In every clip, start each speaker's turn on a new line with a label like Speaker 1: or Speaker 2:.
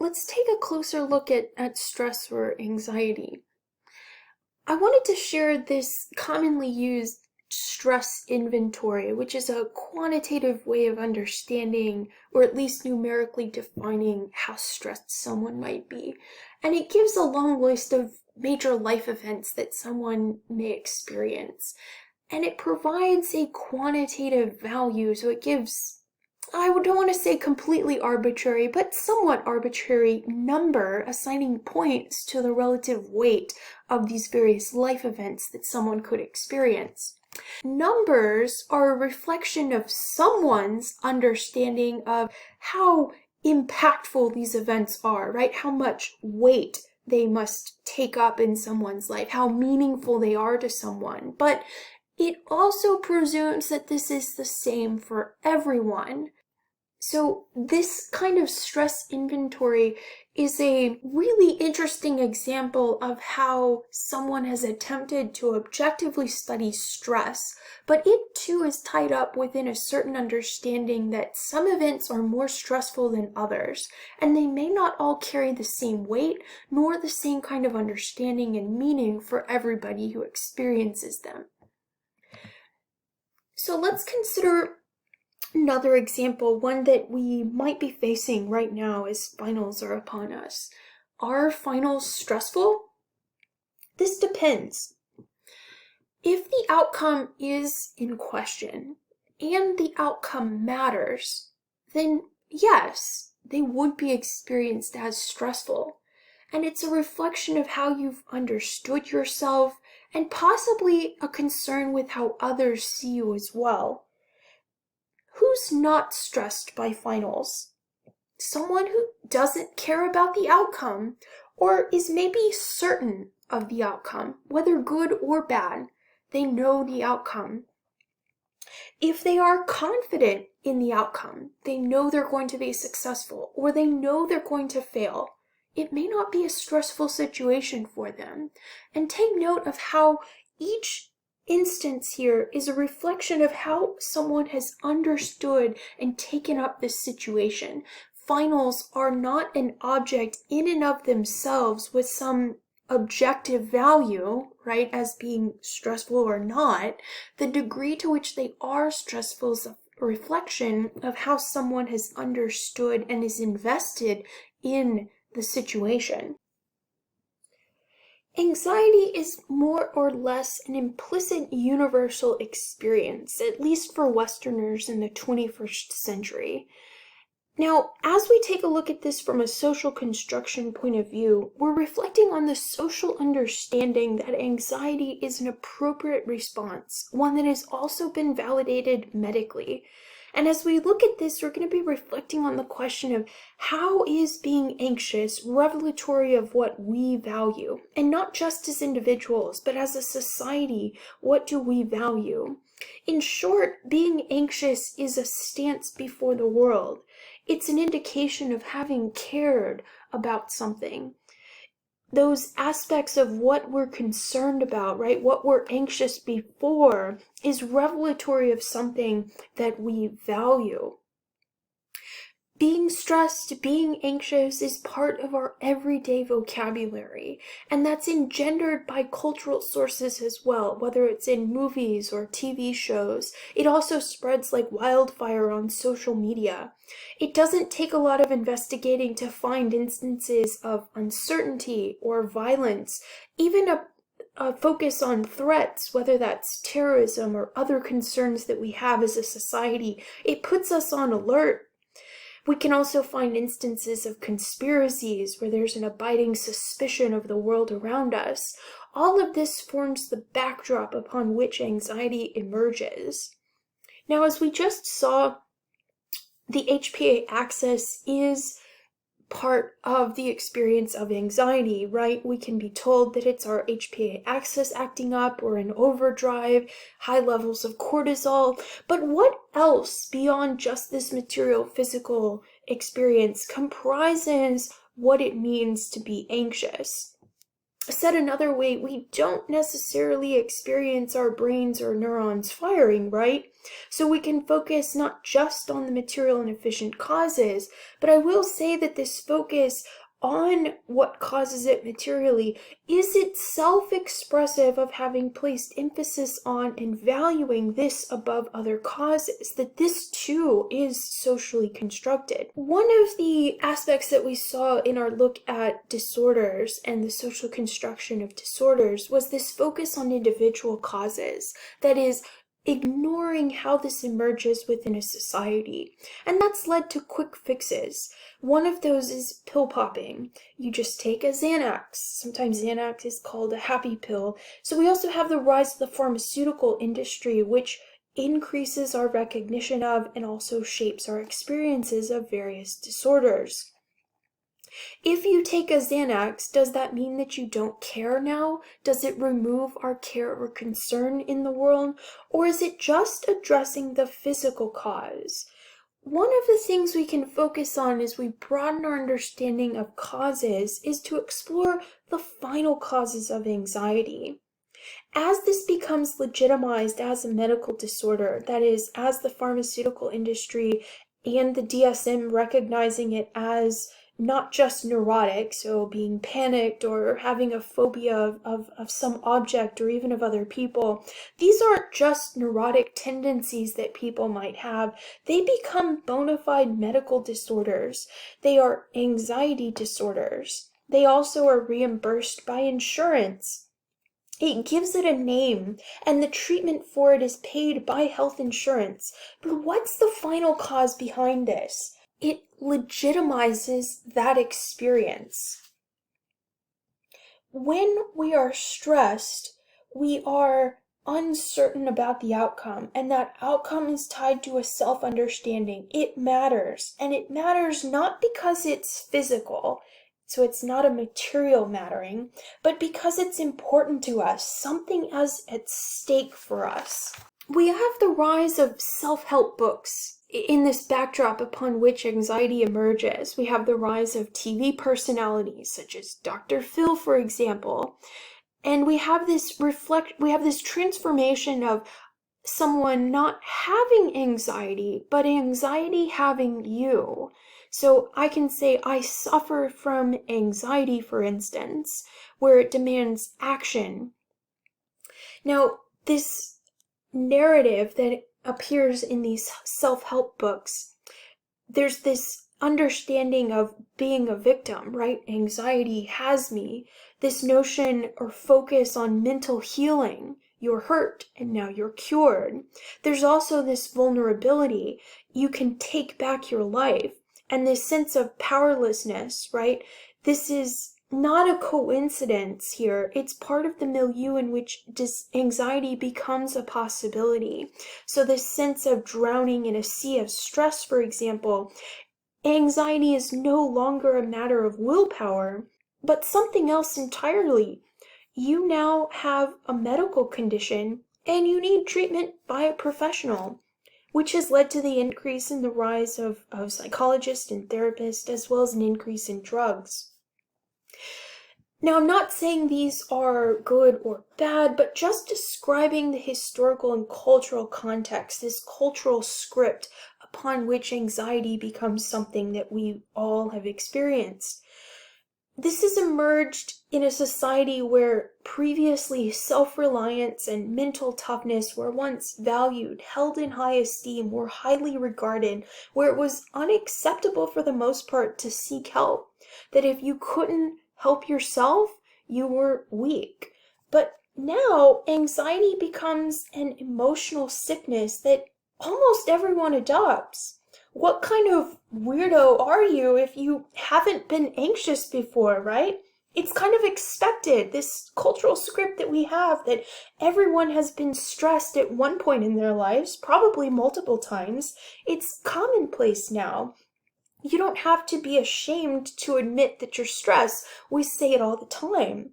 Speaker 1: let's take a closer look at stress or anxiety. I wanted to share this commonly used stress inventory, which is a quantitative way of understanding, or at least numerically defining, how stressed someone might be. And it gives a long list of major life events that someone may experience. And it provides a quantitative value, so it gives, I don't want to say completely arbitrary, but somewhat arbitrary number, assigning points to the relative weight of these various life events that someone could experience. Numbers are a reflection of someone's understanding of how impactful these events are, right? How much weight they must take up in someone's life, how meaningful they are to someone. But it also presumes that this is the same for everyone. So this kind of stress inventory is a really interesting example of how someone has attempted to objectively study stress, but it too is tied up within a certain understanding that some events are more stressful than others, and they may not all carry the same weight nor the same kind of understanding and meaning for everybody who experiences them. So let's consider another example, one that we might be facing right now as finals are upon us. Are finals stressful? This depends. If the outcome is in question and the outcome matters, then yes, they would be experienced as stressful. And it's a reflection of how you've understood yourself and possibly a concern with how others see you as well. Who's not stressed by finals? Someone who doesn't care about the outcome, or is maybe certain of the outcome, whether good or bad. They know the outcome. If they are confident in the outcome, they know they're going to be successful, or they know they're going to fail, it may not be a stressful situation for them. And take note of how each instance here is a reflection of how someone has understood and taken up this situation. Finals are not an object in and of themselves with some objective value, right, as being stressful or not. The degree to which they are stressful is a reflection of how someone has understood and is invested in the situation. Anxiety is more or less an implicit universal experience, at least for Westerners in the 21st century. Now, as we take a look at this from a social construction point of view, we're reflecting on the social understanding that anxiety is an appropriate response, one that has also been validated medically. And as we look at this, we're going to be reflecting on the question of how is being anxious revelatory of what we value? And not just as individuals, but as a society, what do we value? In short, being anxious is a stance before the world. It's an indication of having cared about something. Those aspects of what we're concerned about, right, what we're anxious before, is revelatory of something that we value. Being stressed, being anxious is part of our everyday vocabulary, and that's engendered by cultural sources as well, whether it's in movies or TV shows. It also spreads like wildfire on social media. It doesn't take a lot of investigating to find instances of uncertainty or violence, even a focus on threats, whether that's terrorism or other concerns that we have as a society. It puts us on alert. We can also find instances of conspiracies where there's an abiding suspicion of the world around us. All of this forms the backdrop upon which anxiety emerges. Now, as we just saw, the HPA axis is part of the experience of anxiety, right? We can be told that it's our HPA axis acting up or in overdrive, high levels of cortisol. But what else beyond just this material physical experience comprises what it means to be anxious? Said another way, we don't necessarily experience our brains or neurons firing, right? So we can focus not just on the material and efficient causes, but I will say that this focus on what causes it materially is itself expressive of having placed emphasis on and valuing this above other causes, that this too is socially constructed. One of the aspects that we saw in our look at disorders and the social construction of disorders was this focus on individual causes, that is, ignoring how this emerges within a society. And that's led to quick fixes. One of those is pill popping. You just take a Xanax. Sometimes Xanax is called a happy pill. So we also have the rise of the pharmaceutical industry, which increases our recognition of and also shapes our experiences of various disorders. If you take a Xanax, does that mean that you don't care now? Does it remove our care or concern in the world? Or is it just addressing the physical cause? One of the things we can focus on as we broaden our understanding of causes is to explore the final causes of anxiety. As this becomes legitimized as a medical disorder, that is, as the pharmaceutical industry and the DSM recognizing it as not just neurotic, so being panicked or having a phobia of some object or even of other people, these aren't just neurotic tendencies that people might have. They become bona fide medical disorders. They are anxiety disorders. They also are reimbursed by insurance. It gives it a name, and the treatment for it is paid by health insurance. But what's the final cause behind this? It legitimizes that experience. When we are stressed, we are uncertain about the outcome, and that outcome is tied to a self-understanding. It matters, and it matters not because it's physical, so it's not a material mattering, but because it's important to us, something is at stake for us. We have the rise of self-help books in this backdrop upon which anxiety emerges. We have the rise of TV personalities such as Dr. Phil, for example. And we have this transformation of someone not having anxiety, but anxiety having you. So I can say I suffer from anxiety, for instance, where it demands action. Now, this narrative that appears in these self-help books, there's this understanding of being a victim, right? Anxiety has me. This notion or focus on mental healing. You're hurt and now you're cured. There's also this vulnerability. You can take back your life. And this sense of powerlessness, right? This is not a coincidence here. It's part of the milieu in which anxiety becomes a possibility. So this sense of drowning in a sea of stress, for example, anxiety is no longer a matter of willpower, but something else entirely. You now have a medical condition and you need treatment by a professional, which has led to the increase in the rise of psychologists and therapists, as well as an increase in drugs. Now, I'm not saying these are good or bad, but just describing the historical and cultural context, this cultural script upon which anxiety becomes something that we all have experienced. This has emerged in a society where previously self-reliance and mental toughness were once valued, held in high esteem, were highly regarded, where it was unacceptable for the most part to seek help, that if you couldn't help yourself, you were weak. But now anxiety becomes an emotional sickness that almost everyone adopts. What kind of weirdo are you if you haven't been anxious before, right? It's kind of expected, this cultural script that we have, that everyone has been stressed at one point in their lives, probably multiple times. It's commonplace now. You don't have to be ashamed to admit that you're stressed. We say it all the time.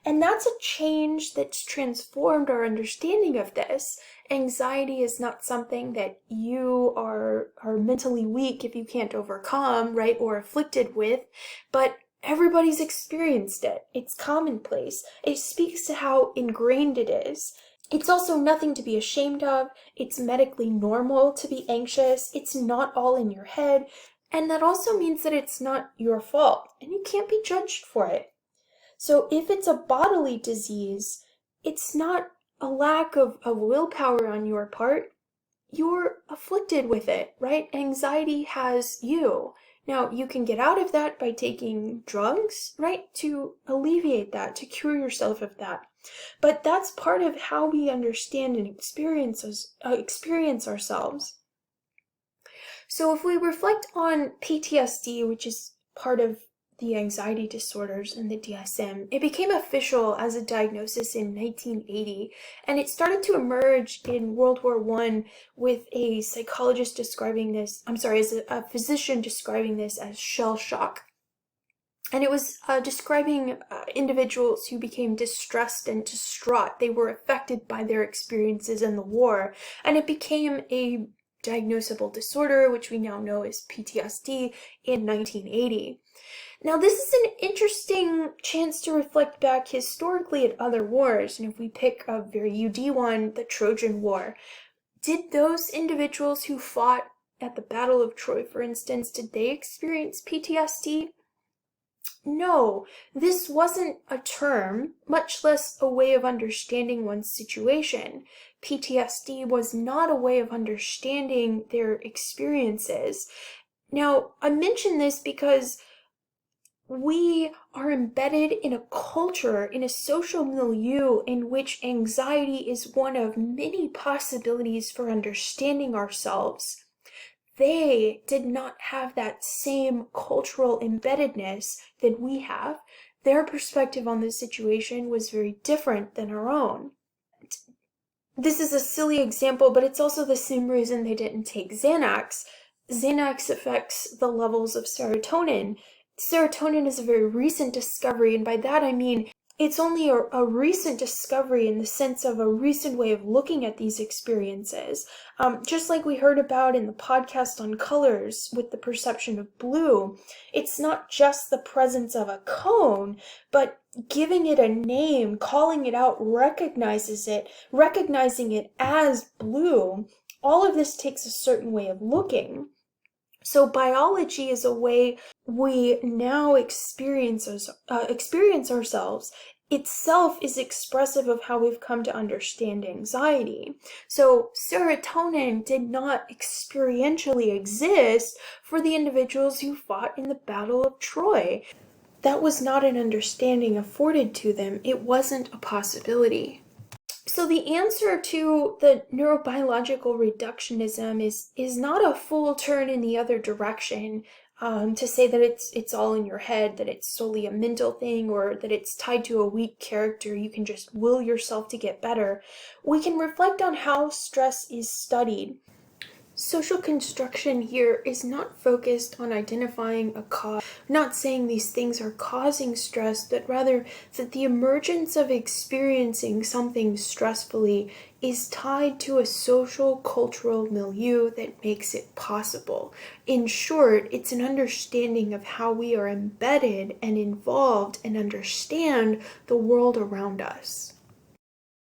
Speaker 1: And that's a change that's transformed our understanding of this. Anxiety is not something that you are mentally weak if you can't overcome, right, or afflicted with, but Everybody's experienced it. It's commonplace. It speaks to how ingrained it is. It's also nothing to be ashamed of. It's medically normal to be anxious. It's not all in your head. And that also means that it's not your fault, and you can't be judged for it. So if it's a bodily disease, it's not a lack of willpower on your part. You're afflicted with it, right? Anxiety has you. Now, you can get out of that by taking drugs, right? To alleviate that, to cure yourself of that. But that's part of how we understand and experience ourselves. So if we reflect on PTSD, which is part of the anxiety disorders and the DSM, it became official as a diagnosis in 1980, and it started to emerge in World War I with a psychologist describing this, as a physician describing this as shell shock. And it was describing individuals who became distressed and distraught. They were affected by their experiences in the war, and it became a diagnosable disorder, which we now know as PTSD, in 1980. Now, this is an interesting chance to reflect back historically at other wars, and if we pick a very UD one, the Trojan War, did those individuals who fought at the Battle of Troy, for instance, did they experience PTSD? No, this wasn't a term, much less a way of understanding one's situation. PTSD was not a way of understanding their experiences. Now, I mention this because we are embedded in a culture, in a social milieu in which anxiety is one of many possibilities for understanding ourselves. They did not have that same cultural embeddedness that we have. Their perspective on the situation was very different than our own. This is a silly example, but it's also the same reason they didn't take Xanax. Xanax affects the levels of serotonin. Serotonin is a very recent discovery, and by that I mean it's only a recent discovery in the sense of a recent way of looking at these experiences. Just like we heard about in the podcast on colors with the perception of blue, it's not just the presence of a cone, but giving it a name, calling it out, recognizing it as blue. All of this takes a certain way of looking. So biology is a way we now experience ourselves. Itself is expressive of how we've come to understand anxiety. So serotonin did not experientially exist for the individuals who fought in the Battle of Troy. That was not an understanding afforded to them. It wasn't a possibility. So the answer to the neurobiological reductionism is not a full turn in the other direction, to say that it's all in your head, that it's solely a mental thing, or that it's tied to a weak character, you can just will yourself to get better. We can reflect on how stress is studied. Social construction here is not focused on identifying a cause, not saying these things are causing stress, but rather that the emergence of experiencing something stressfully is tied to a social cultural milieu that makes it possible. In short, it's an understanding of how we are embedded and involved and understand the world around us.